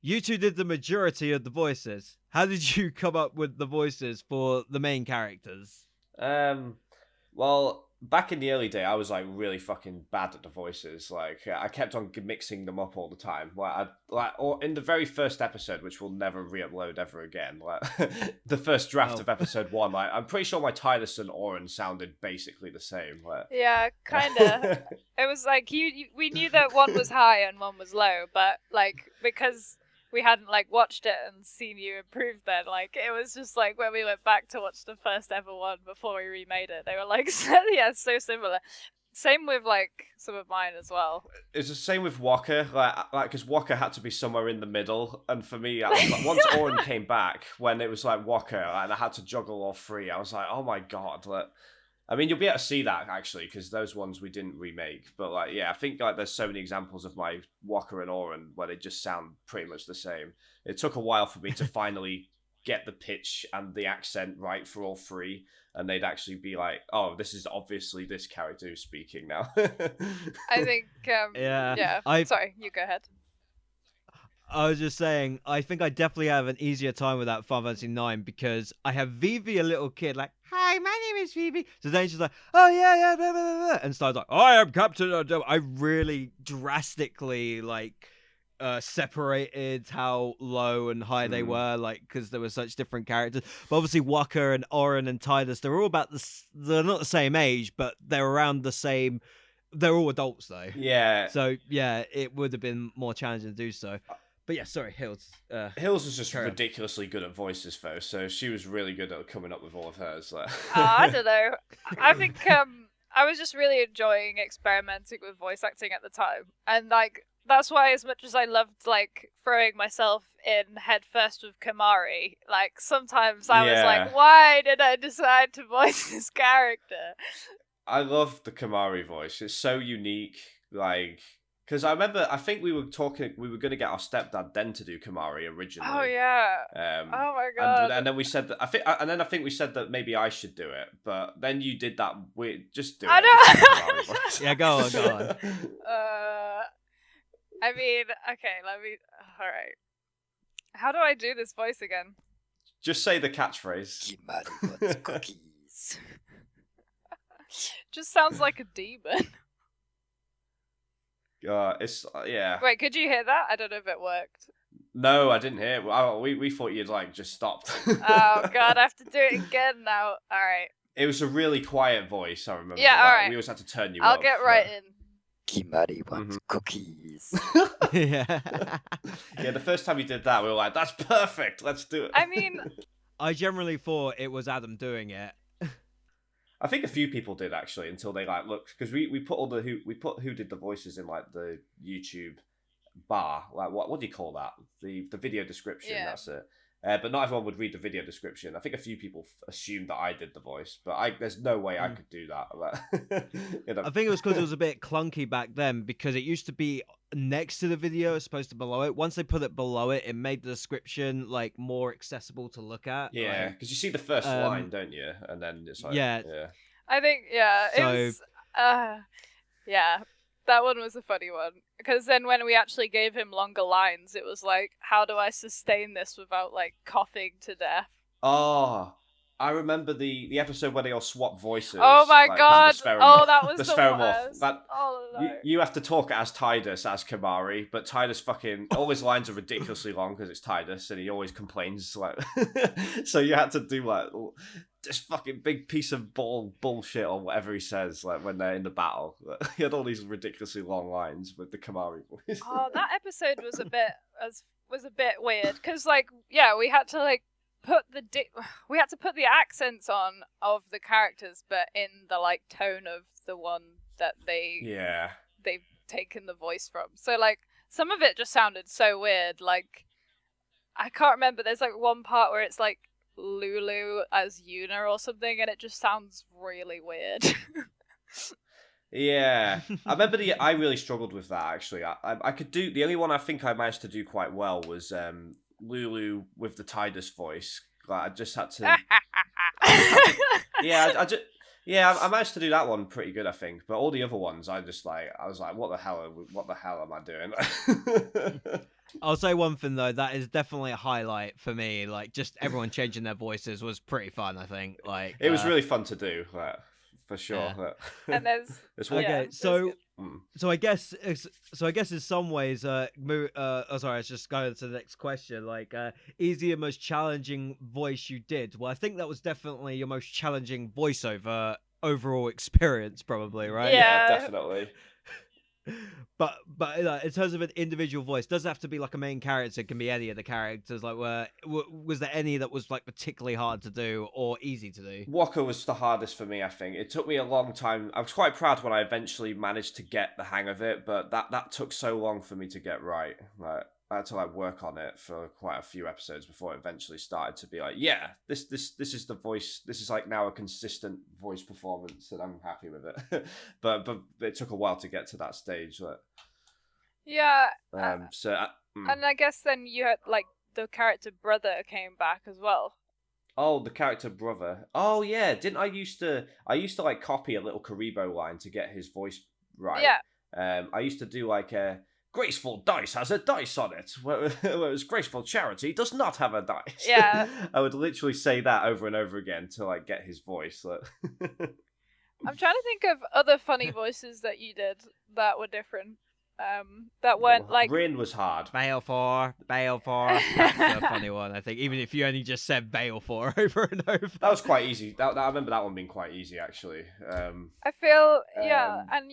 you two did the majority of the voices. How did you come up with the voices for the main characters? Well, back in the early day, I was like really fucking bad at the voices. Like I kept on mixing them up all the time. Or in the very first episode, which we'll never re-upload ever again. Like the first draft of episode 1, like I'm pretty sure my Tidus and Auron sounded basically the same. Like, yeah, kinda. It was like we knew that one was high and one was low, but like because we hadn't like watched it and seen you improve then, like it was just like when we went back to watch the first ever one before we remade it, they were like yeah, so similar. Same with like some of mine as well. It's the same with Walker, like because Walker had to be somewhere in the middle, and for me, once Auron came back, when it was like Walker, and I had to juggle all three, I was like, oh my god, like, I mean, you'll be able to see that, actually, because those ones we didn't remake. But, like, yeah, I think like there's so many examples of my Walker and Auron where they just sound pretty much the same. It took a while for me to finally get the pitch and the accent right for all three, and they'd actually be like, oh, this is obviously this character who's speaking now. I think, yeah. Sorry, you go ahead. I was just saying, I think I definitely have an easier time with that Final Fantasy 9 because I have Vivi, a little kid, like, hi, my name is Vivi. So then she's like, oh, yeah, blah, blah, blah. And starts like, I am Captain. I really drastically, like, separated how low and high they were, like, because there were such different characters. But obviously, Waka and Auron and Tidus, they're all about they're not the same age, but they're around the same. They're all adults, though. Yeah. So, yeah, it would have been more challenging to do so. But yeah, sorry, Hills. Hills was just ridiculously good at voices, though, so she was really good at coming up with all of hers. Like. I don't know. I think I was just really enjoying experimenting with voice acting at the time, and like that's why, as much as I loved like throwing myself in head first with Kamari, like sometimes I was like, why did I decide to voice this character? I love the Kamari voice. It's so unique, like. Because I think we were going to get our stepdad then to do Kamari originally. Oh yeah. Oh my god. And then we said that I think we said that maybe I should do it, but then you did that. Just do it. I know. Yeah, go on. I mean, okay, let me. All right. How do I do this voice again? Just say the catchphrase. Kimari wants cookies. Just sounds like a demon. It's yeah. Wait, could you hear that? I don't know if it worked. No, I didn't hear it. We thought you'd like just stopped. Oh god, I have to do it again now. All right. It was a really quiet voice. I remember. Yeah, all right. We always had to turn you. I'll get right in. Kimari wants cookies. Yeah. Yeah, the first time you did that, we were like, "That's perfect. Let's do it." I mean, I generally thought it was Adam doing it. I think a few people did actually until they like looked, because we put all the who did the voices in like the YouTube bar, like what do you call that, the video description. Yeah. That's it. But not everyone would read the video description. I think a few people assumed that I did the voice, but there's no way I could do that. You know. I think it was because it was a bit clunky back then, because it used to be next to the video as opposed to below it. Once they put it below it, it made the description like more accessible to look at. Yeah, because you see the first line, don't you? And then it's like, yeah. I think, it's, yeah, that one was a funny one. Because then when we actually gave him longer lines, it was like, how do I sustain this without, like, coughing to death? Oh, I remember the episode where they all swap voices. Oh my god! Oh, that was the worst. You have to talk as Tidus, as Kamari, but Tidus fucking... all his lines are ridiculously long because it's Tidus, and he always complains. Like, so you had to do, like... this fucking big piece of bullshit or whatever he says, like when they're in the battle. He had all these ridiculously long lines with the Kamari voice. Oh, that episode was a bit weird because, like, yeah, we had to like put the accents on of the characters, but in the like tone of the one that they've taken the voice from. So like some of it just sounded so weird. Like I can't remember. There's like one part where it's like Lulu as Yuna or something, and it just sounds really weird. Yeah, I remember I really struggled with that actually. I could do the only one I think I managed to do quite well was Lulu with the Tidus voice. Like I just had to. Yeah, I managed to do that one pretty good, I think. But all the other ones, I was like, what the hell am I doing? I'll say one thing though, that is definitely a highlight for me. Like, just everyone changing their voices was pretty fun. I think. Like, It was really fun to do, for sure. Yeah. And there's It's Okay, yeah, so Mm. so I guess in some ways, sorry, let's just go to the next question. Like, easy and most challenging voice you did. Well, I think that was definitely your most challenging voiceover overall experience, probably, right? Yeah. Definitely. But in terms of an individual voice, doesn't have to be like a main character. It can be any of the characters. Like, was there any that was like particularly hard to do or easy to do? Walker was the hardest for me, I think. It took me a long time. I was quite proud when I eventually managed to get the hang of it, but that took so long for me to get right. Like, I had to like work on it for quite a few episodes before it eventually started to be like, yeah, this is the voice. This is like now a consistent voice performance, and I'm happy with it. but it took a while to get to that stage. yeah. And I guess then you had like the character brother came back as well. Oh, the character brother. Oh yeah, didn't I used to like copy a little Karibo line to get his voice right. Yeah. I used to do like a graceful dice has a dice on it, whereas graceful charity does not have a dice. Yeah. I would literally say that over and over again to like get his voice. I'm trying to think of other funny voices that you did that were different. That weren't like Rin was hard. Balfour. That's a funny one, I think. Even if you only just said Balfour over and over. That was quite easy. I remember that one being quite easy actually. I feel and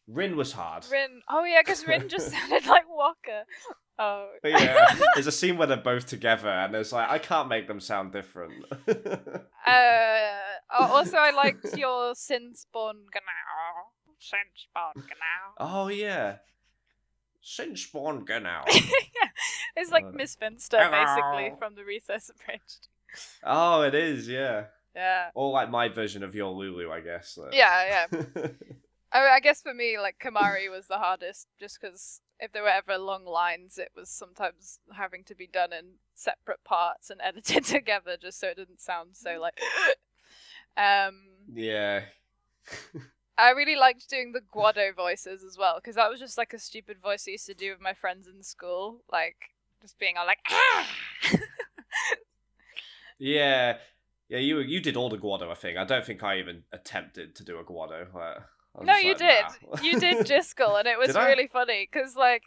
Rin was hard. Rin. Oh yeah, because Rin just sounded like Walker. Oh. But yeah, there's a scene where they're both together, and it's like I can't make them sound different. Also, I liked your Sinspawn Gnau. Sinspawn Gnau. Oh yeah, Sinspawn Genau. It's like Miss Finster, basically, from the Recess Abridged. Oh, it is, yeah. Yeah. Or like my version of your Lulu, I guess. Yeah. I guess for me, like, Kamari was the hardest, just because if there were ever long lines, it was sometimes having to be done in separate parts and edited together, just so it didn't sound so, like... Yeah. I really liked doing the Guado voices as well, because that was just, like, a stupid voice I used to do with my friends in school, like, just being all like, ah! Yeah. Yeah, you did all the Guado, I think. I don't think I even attempted to do a Guado. No, you did. Nah. You did Jiskel, and it was really funny because, like,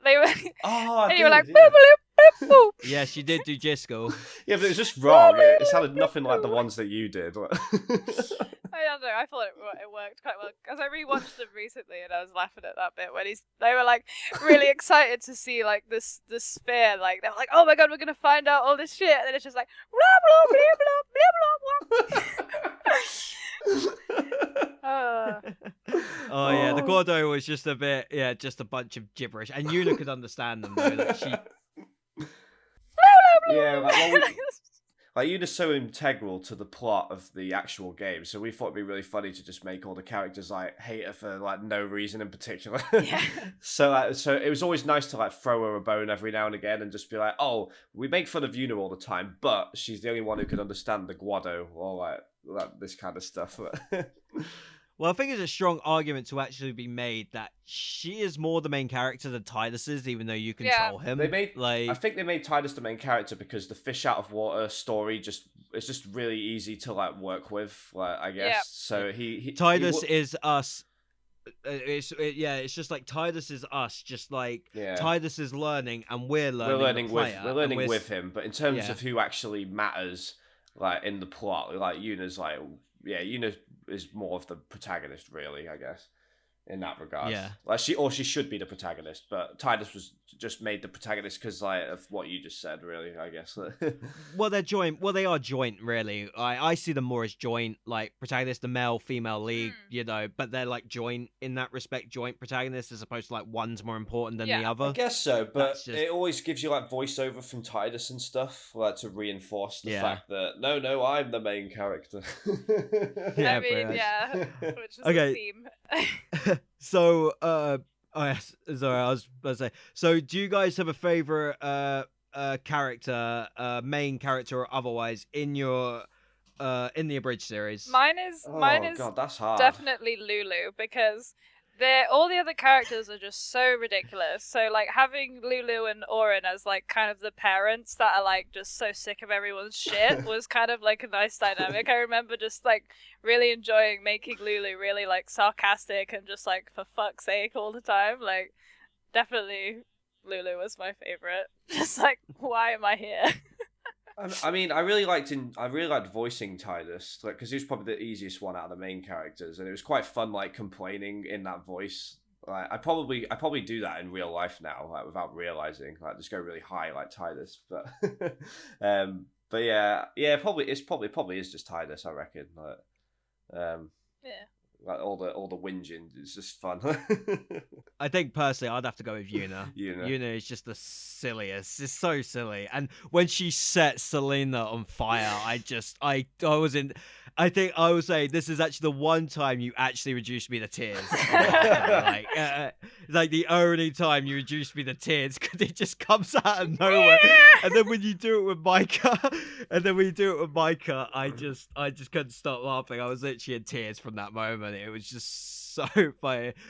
they were. Oh, and did, you were like, yeah. boop, boop, boop, boop. Yes, you did do Jiskel. Yeah, but it was just wrong. It sounded nothing like the ones that you did. I don't know. I thought it worked quite well because I rewatched them recently, and I was laughing at that bit when they were like really excited to see like this sphere. Like they were like, "Oh my god, we're gonna find out all this shit," and then it's just like blah blah blah blah blah blah blah. Oh yeah, the Gordo was just a bit, just a bunch of gibberish, and Yuna could understand them though. Like she, yeah, like Yuna's so integral to the plot of the actual game, so we thought it'd be really funny to just make all the characters like hate her for like no reason in particular. Yeah. So it was always nice to like throw her a bone every now and again and just be like, oh, we make fun of Yuna all the time, but she's the only one who can understand the Guado or like this kind of stuff. well, I think it's a strong argument to actually be made that she is more the main character than Titus is, even though you control him. I think they made Titus the main character because the fish out of water story it's just really easy to like work with, like I guess. So Titus is us. It's just like Titus is us, just like Titus is learning and we're learning. We're learning with him, but in terms of who actually matters, like in the plot, like Yuna's like Yuna is more of the protagonist, really, I guess, in that regard. Yeah. Like she should be the protagonist, but Titus was just made the protagonist because like of what you just said, really, I guess. Well, they're joint. Well, they are joint, really. I see them more as joint, like protagonist, the male, female lead, but they're like joint in that respect, joint protagonists, as opposed to like one's more important than the other. I guess so, but it always gives you like voiceover from Titus and stuff, like to reinforce the fact that no, I'm the main character. Yeah, I mean, which is okay. a theme. So, sorry, I was about to say. So, do you guys have a favorite character, main character or otherwise, in your in the Abridged series? Mine is Oh god, that's hard. definitely Lulu, because all the other characters are just so ridiculous. So like having Lulu and Orin as like kind of the parents that are like just so sick of everyone's shit was kind of like a nice dynamic. I remember just like really enjoying making Lulu really like sarcastic and just like for fuck's sake all the time. Like definitely Lulu was my favorite. Just like, why am I here? I mean, I really liked voicing Titus, like, because he was probably the easiest one out of the main characters, and it was quite fun, like, complaining in that voice. Like, I probably do that in real life now, like, without realizing, like, just go really high like Titus. But, but yeah, probably is just Titus, I reckon. Like, Yeah. like all the whinging, it's just fun. I think personally, I'd have to go with Yuna. Yuna. Yuna is just the silliest. It's so silly. And when she set Selena on fire, I was in. I think I would say this is actually the one time you actually reduced me to tears. Like the only time you reduced me to tears, because it just comes out of nowhere. And then when you do it with Micah, I just couldn't stop laughing. I was literally in tears from that moment. It was just so funny.